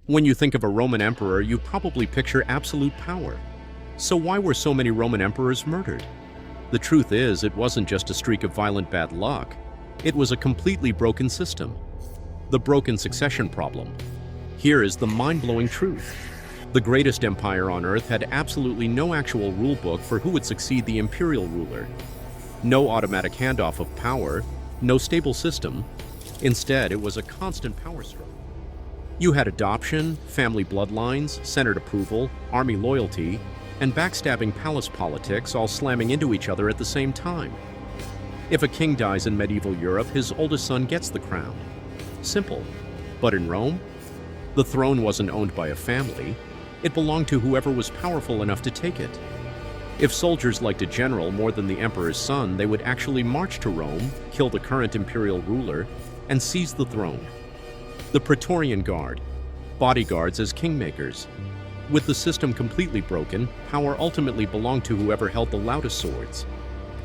When you think of a Roman emperor, you probably picture absolute power. So why were so many Roman emperors murdered? The truth is, it wasn't just a streak of violent bad luck. It was a completely broken system. The broken succession problem. Here is the mind-blowing truth. The greatest empire on Earth had absolutely no actual rulebook for who would succeed the imperial ruler. No automatic handoff of power, no stable system. Instead, it was a constant power struggle. You had adoption, family bloodlines, Senate approval, army loyalty, and backstabbing palace politics all slamming into each other at the same time. If a king dies in medieval Europe, his oldest son gets the crown. Simple. But in Rome, the throne wasn't owned by a family. It belonged to whoever was powerful enough to take it. If soldiers liked a general more than the emperor's son, they would actually march to Rome, kill the current imperial ruler, and seize the throne. The Praetorian Guard, bodyguards as kingmakers. With the system completely broken, power ultimately belonged to whoever held the loudest swords.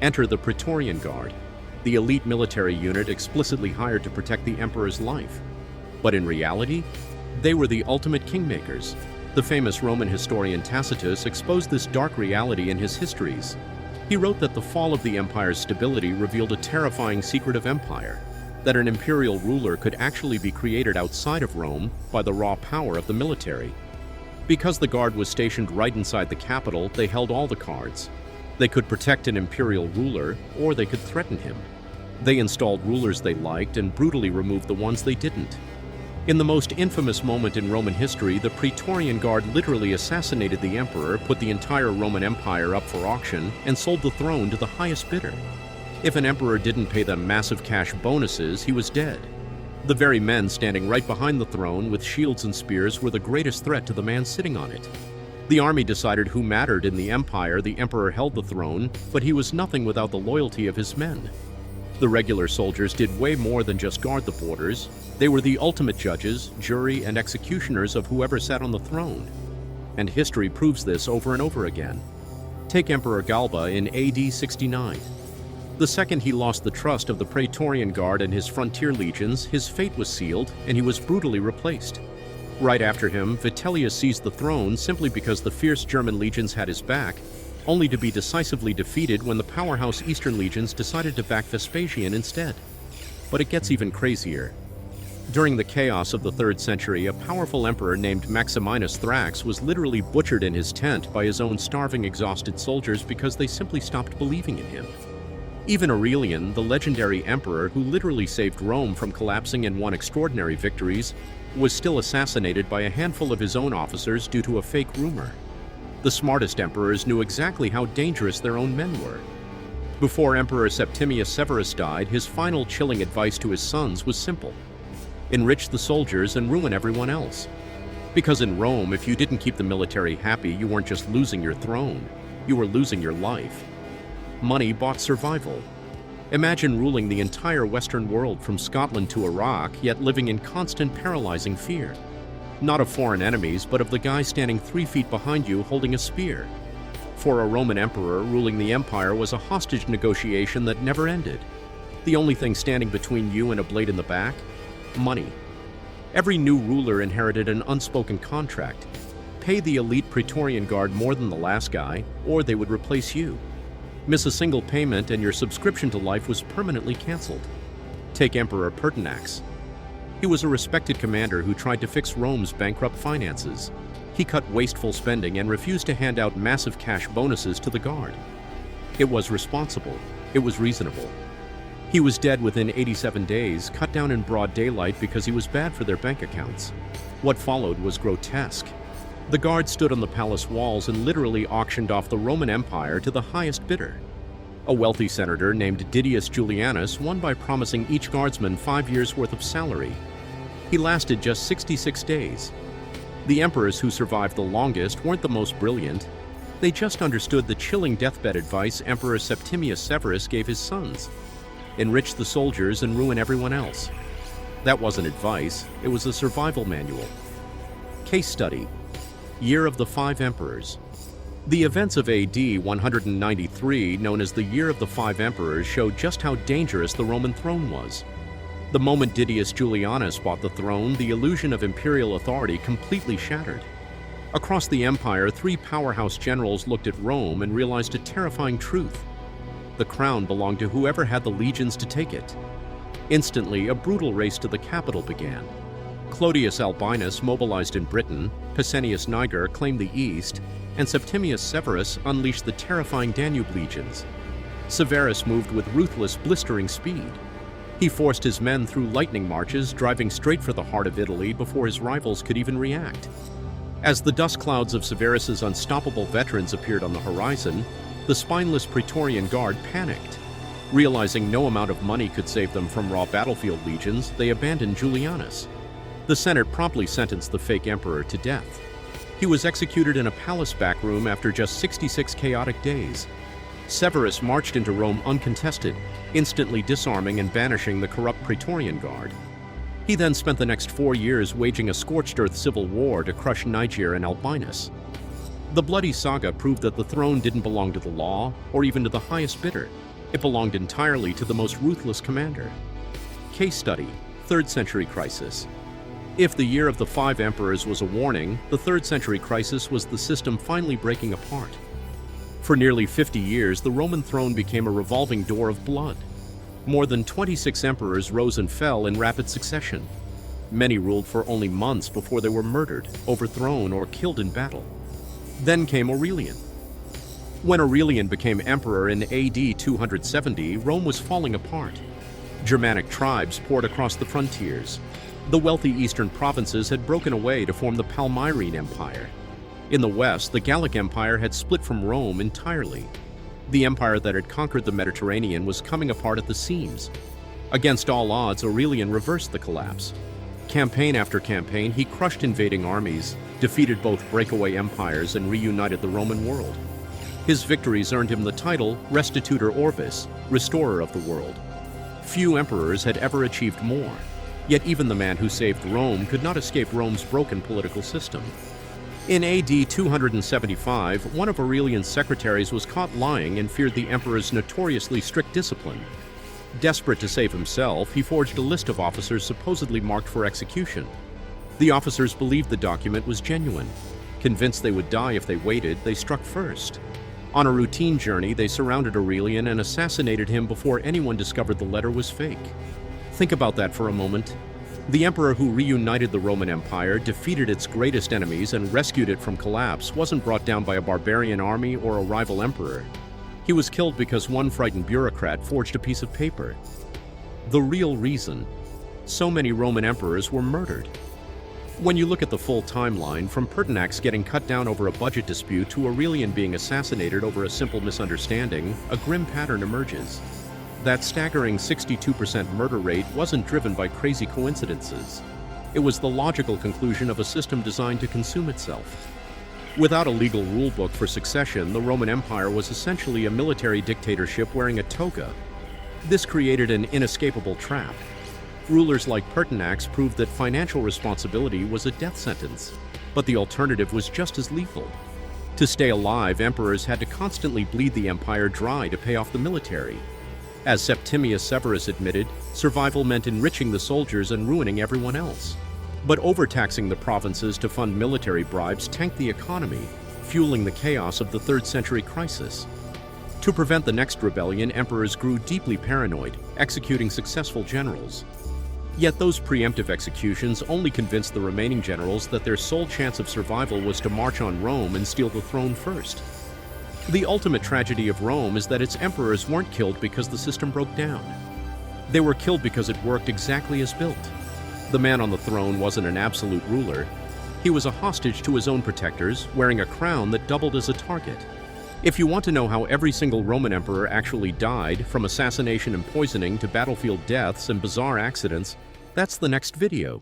Enter the Praetorian Guard, the elite military unit explicitly hired to protect the emperor's life. But in reality, they were the ultimate kingmakers. The famous Roman historian Tacitus exposed this dark reality in his histories. He wrote that the fall of the empire's stability revealed a terrifying secret of empire, that an imperial ruler could actually be created outside of Rome by the raw power of the military. Because the guard was stationed right inside the capital, they held all the cards. They could protect an imperial ruler, or they could threaten him. They installed rulers they liked and brutally removed the ones they didn't. In the most infamous moment in Roman history, the Praetorian Guard literally assassinated the emperor, put the entire Roman Empire up for auction, and sold the throne to the highest bidder. If an emperor didn't pay them massive cash bonuses, he was dead. The very men standing right behind the throne with shields and spears were the greatest threat to the man sitting on it. The army decided who mattered in the empire. The emperor held the throne, but he was nothing without the loyalty of his men. The regular soldiers did way more than just guard the borders. They were the ultimate judges, jury, and executioners of whoever sat on the throne. And history proves this over and over again. Take Emperor Galba in AD 69. The second he lost the trust of the Praetorian Guard and his frontier legions, his fate was sealed, and he was brutally replaced. Right after him, Vitellius seized the throne simply because the fierce German legions had his back, only to be decisively defeated when the powerhouse Eastern legions decided to back Vespasian instead. But it gets even crazier. During the chaos of the 3rd century, a powerful emperor named Maximinus Thrax was literally butchered in his tent by his own starving, exhausted soldiers because they simply stopped believing in him. Even Aurelian, the legendary emperor who literally saved Rome from collapsing and won extraordinary victories, was still assassinated by a handful of his own officers due to a fake rumor. The smartest emperors knew exactly how dangerous their own men were. Before Emperor Septimius Severus died, his final chilling advice to his sons was simple: enrich the soldiers and ruin everyone else. Because in Rome, if you didn't keep the military happy, you weren't just losing your throne, you were losing your life. Money bought survival. Imagine ruling the entire Western world from Scotland to Iraq, yet living in constant paralyzing fear. Not of foreign enemies, but of the guy standing 3 feet behind you holding a spear. For a Roman emperor, ruling the empire was a hostage negotiation that never ended. The only thing standing between you and a blade in the back? Money. Every new ruler inherited an unspoken contract. Pay the elite Praetorian Guard more than the last guy, or they would replace you. Miss a single payment and your subscription to life was permanently canceled. Take Emperor Pertinax. He was a respected commander who tried to fix Rome's bankrupt finances. He cut wasteful spending and refused to hand out massive cash bonuses to the guard. It was responsible. It was reasonable. He was dead within 87 days, cut down in broad daylight because he was bad for their bank accounts. What followed was grotesque. The guard stood on the palace walls and literally auctioned off the Roman Empire to the highest bidder. A wealthy senator named Didius Julianus won by promising each guardsman 5 years' worth of salary. He lasted just 66 days. The emperors who survived the longest weren't the most brilliant. They just understood the chilling deathbed advice Emperor Septimius Severus gave his sons: enrich the soldiers and ruin everyone else. That wasn't advice, it was a survival manual. Case study: Year of the 5 Emperors. The events of AD 193, known as the Year of the 5 Emperors, showed just how dangerous the Roman throne was. The moment Didius Julianus bought the throne, the illusion of imperial authority completely shattered. Across the empire, three powerhouse generals looked at Rome and realized a terrifying truth. The crown belonged to whoever had the legions to take it. Instantly, a brutal race to the capital began. Clodius Albinus mobilized in Britain, Pescennius Niger claimed the east, and Septimius Severus unleashed the terrifying Danube legions. Severus moved with ruthless, blistering speed. He forced his men through lightning marches, driving straight for the heart of Italy before his rivals could even react. As the dust clouds of Severus's unstoppable veterans appeared on the horizon, the spineless Praetorian Guard panicked. Realizing no amount of money could save them from raw battlefield legions, they abandoned Julianus. The Senate promptly sentenced the fake emperor to death. He was executed in a palace backroom after just 66 chaotic days. Severus marched into Rome uncontested, instantly disarming and banishing the corrupt Praetorian Guard. He then spent the next 4 years waging a scorched-earth civil war to crush Niger and Albinus. The bloody saga proved that the throne didn't belong to the law or even to the highest bidder. It belonged entirely to the most ruthless commander. Case study: 3rd century crisis. If the year of the 5 emperors was a warning, the 3rd century crisis was the system finally breaking apart. For nearly 50 years, the Roman throne became a revolving door of blood. More than 26 emperors rose and fell in rapid succession. Many ruled for only months before they were murdered, overthrown, or killed in battle. Then came Aurelian. When Aurelian became emperor in AD 270, Rome was falling apart. Germanic tribes poured across the frontiers. The wealthy eastern provinces had broken away to form the Palmyrene Empire. In the west, the Gallic Empire had split from Rome entirely. The empire that had conquered the Mediterranean was coming apart at the seams. Against all odds, Aurelian reversed the collapse. Campaign after campaign, he crushed invading armies, defeated both breakaway empires, and reunited the Roman world. His victories earned him the title Restitutor Orbis, Restorer of the World. Few emperors had ever achieved more. Yet even the man who saved Rome could not escape Rome's broken political system. In AD 275, one of Aurelian's secretaries was caught lying and feared the emperor's notoriously strict discipline. Desperate to save himself, he forged a list of officers supposedly marked for execution. The officers believed the document was genuine. Convinced they would die if they waited, they struck first. On a routine journey, they surrounded Aurelian and assassinated him before anyone discovered the letter was fake. Think about that for a moment. The emperor who reunited the Roman Empire, defeated its greatest enemies, and rescued it from collapse wasn't brought down by a barbarian army or a rival emperor. He was killed because one frightened bureaucrat forged a piece of paper. The real reason: so many Roman emperors were murdered. When you look at the full timeline, from Pertinax getting cut down over a budget dispute to Aurelian being assassinated over a simple misunderstanding, a grim pattern emerges. That staggering 62% murder rate wasn't driven by crazy coincidences. It was the logical conclusion of a system designed to consume itself. Without a legal rulebook for succession, the Roman Empire was essentially a military dictatorship wearing a toga. This created an inescapable trap. Rulers like Pertinax proved that financial responsibility was a death sentence, but the alternative was just as lethal. To stay alive, emperors had to constantly bleed the empire dry to pay off the military. As Septimius Severus admitted, survival meant enriching the soldiers and ruining everyone else. But overtaxing the provinces to fund military bribes tanked the economy, fueling the chaos of the 3rd century crisis. To prevent the next rebellion, emperors grew deeply paranoid, executing successful generals. Yet those preemptive executions only convinced the remaining generals that their sole chance of survival was to march on Rome and steal the throne first. The ultimate tragedy of Rome is that its emperors weren't killed because the system broke down. They were killed because it worked exactly as built. The man on the throne wasn't an absolute ruler. He was a hostage to his own protectors, wearing a crown that doubled as a target. If you want to know how every single Roman emperor actually died, from assassination and poisoning to battlefield deaths and bizarre accidents, that's the next video.